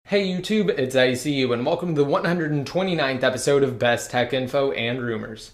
Hey YouTube, it's ICU and welcome to the 129th episode of Best Tech Info and Rumors.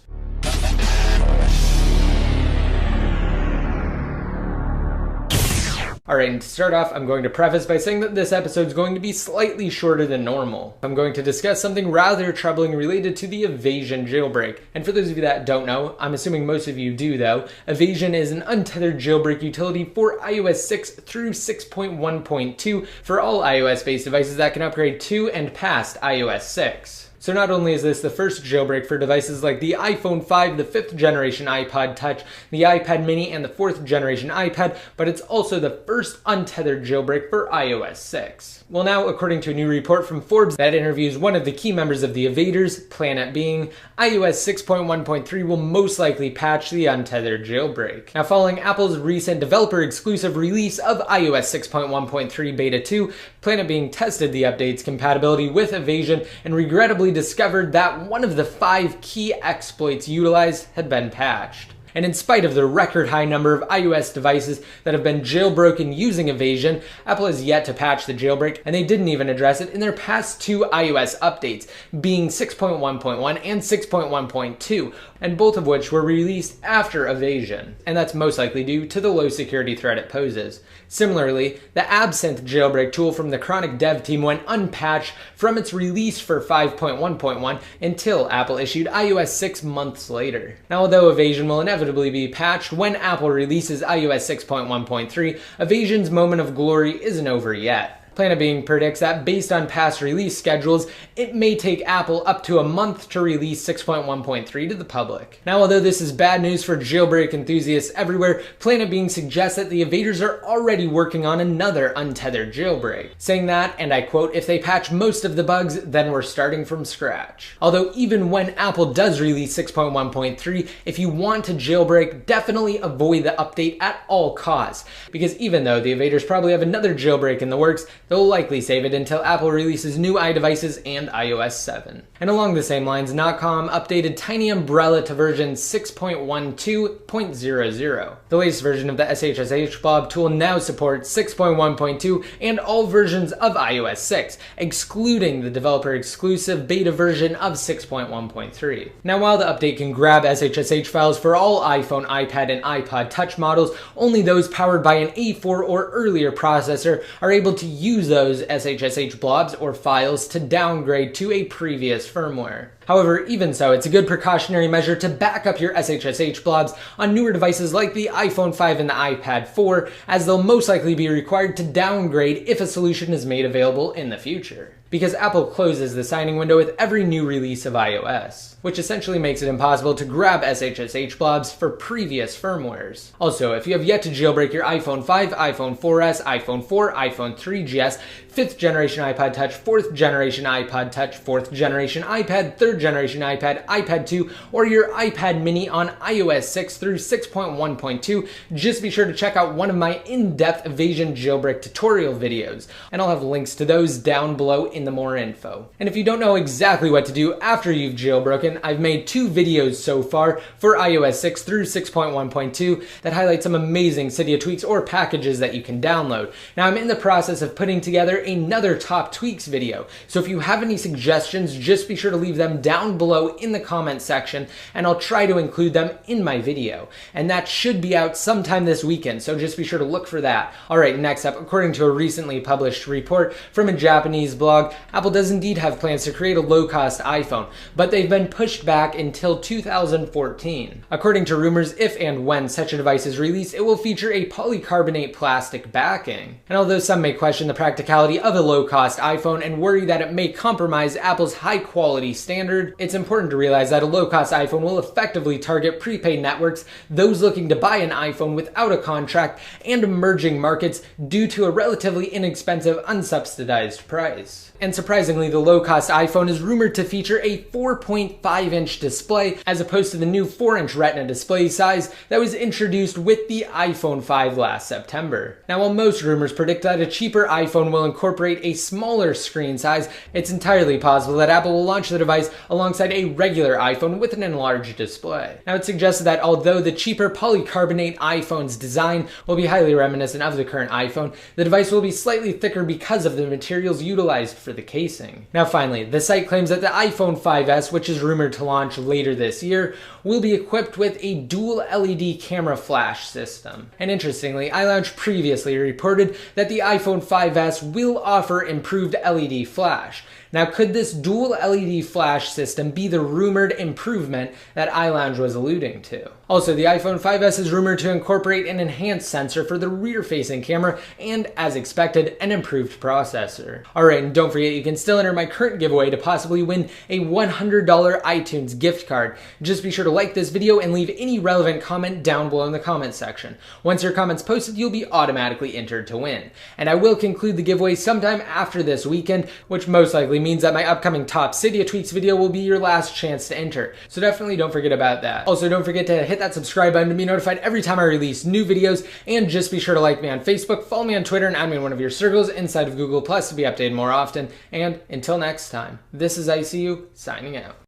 Alright, and to start off, I'm going to preface by saying that this episode is going to be slightly shorter than normal. I'm going to discuss something rather troubling related to the Evasi0n jailbreak. And for those of you that don't know, I'm assuming most of you do though, Evasi0n is an untethered jailbreak utility for iOS 6 through 6.1.2 for all iOS-based devices that can upgrade to and past iOS 6. So not only is this the first jailbreak for devices like the iPhone 5, the 5th generation iPod Touch, the iPad mini, and the 4th generation iPad, but it's also the first untethered jailbreak for iOS 6. Well now, according to a new report from Forbes that interviews one of the key members of the Evaders, Planet being, iOS 6.1.3 will most likely patch the untethered jailbreak. Now following Apple's recent developer exclusive release of iOS 6.1.3 Beta 2, Planet being tested the update's compatibility with Evasi0n and regrettably discovered that one of the 5 key exploits utilized had been patched. And in spite of the record high number of iOS devices that have been jailbroken using Evasi0n, Apple has yet to patch the jailbreak, and they didn't even address it in their past 2 iOS updates, being 6.1.1 and 6.1.2, and both of which were released after Evasi0n. And that's most likely due to the low security threat it poses. Similarly, the Absinthe jailbreak tool from the Chronic dev team went unpatched from its release for 5.1.1 until Apple issued iOS 6 months later. Now, although Evasi0n will inevitably be patched when Apple releases iOS 6.1.3, Evasi0n's moment of glory isn't over yet. Planet being predicts that based on past release schedules, it may take Apple up to a month to release 6.1.3 to the public. Now, although this is bad news for jailbreak enthusiasts everywhere, Planet being suggests that the Evaders are already working on another untethered jailbreak, saying that, and I quote, "If they patch most of the bugs, then we're starting from scratch." Although even when Apple does release 6.1.3, if you want to jailbreak, definitely avoid the update at all costs, because even though the Evaders probably have another jailbreak in the works, they'll likely save it until Apple releases new iDevices and iOS 7. And along the same lines, Notcom updated Tiny Umbrella to version 6.12.00. The latest version of the SHSH blob tool now supports 6.1.2 and all versions of iOS 6, excluding the developer-exclusive beta version of 6.1.3. Now, while the update can grab SHSH files for all iPhone, iPad, and iPod Touch models, only those powered by an A4 or earlier processor are able to use those SHSH blobs or files to downgrade to a previous firmware. However, even so, it's a good precautionary measure to back up your SHSH blobs on newer devices like the iPhone 5 and the iPad 4, as they'll most likely be required to downgrade if a solution is made available in the future. Because Apple closes the signing window with every new release of iOS, which essentially makes it impossible to grab SHSH blobs for previous firmwares. Also, if you have yet to jailbreak your iPhone 5, iPhone 4S, iPhone 4, iPhone 3GS, 5th generation iPod Touch, 4th generation iPod Touch, 4th generation iPad, 3rd generation iPad, iPad 2, or your iPad mini on iOS 6 through 6.1.2, just be sure to check out one of my in-depth Evasi0n jailbreak tutorial videos, and I'll have links to those down below in the more info. And if you don't know exactly what to do after you've jailbroken, I've made 2 videos so far for iOS 6 through 6.1.2 that highlight some amazing Cydia tweaks or packages that you can download. Now, I'm in the process of putting together another top tweaks video, so if you have any suggestions, just be sure to leave them down below in the comment section, and I'll try to include them in my video. And that should be out sometime this weekend, so just be sure to look for that. Alright, next up, according to a recently published report from a Japanese blog, Apple does indeed have plans to create a low-cost iPhone, but they've been pushed back until 2014. According to rumors, if and when such a device is released, it will feature a polycarbonate plastic backing. And although some may question the practicality of a low-cost iPhone and worry that it may compromise Apple's high-quality standard, it's important to realize that a low-cost iPhone will effectively target prepaid networks, those looking to buy an iPhone without a contract, and emerging markets due to a relatively inexpensive, unsubsidized price. And surprisingly, the low-cost iPhone is rumored to feature a 4.5-inch display as opposed to the new 4-inch Retina display size that was introduced with the iPhone 5 last September. Now, while most rumors predict that a cheaper iPhone will incorporate a smaller screen size, it's entirely possible that Apple will launch the device alongside a regular iPhone with an enlarged display. Now, it's suggested that although the cheaper polycarbonate iPhone's design will be highly reminiscent of the current iPhone, the device will be slightly thicker because of the materials utilized for the casing. Now finally, the site claims that the iPhone 5S, which is rumored to launch later this year, will be equipped with a dual LED camera flash system. And interestingly, iLounge previously reported that the iPhone 5S will offer improved LED flash. Now, could this dual LED flash system be the rumored improvement that iLounge was alluding to? Also, the iPhone 5S is rumored to incorporate an enhanced sensor for the rear-facing camera and, as expected, an improved processor. Alright, and don't forget you can still enter my current giveaway to possibly win a $100 iTunes gift card. Just be sure to like this video and leave any relevant comment down below in the comments section. Once your comment's posted, you'll be automatically entered to win. And I will conclude the giveaway sometime after this weekend, which most likely means that my upcoming Top Cydia Tweaks video will be your last chance to enter. So definitely don't forget about that. Also, don't forget to hit that subscribe button to be notified every time I release new videos, and just be sure to like me on Facebook, follow me on Twitter, and add me in one of your circles inside of Google Plus to be updated more often. And until next time, this is ICU signing out.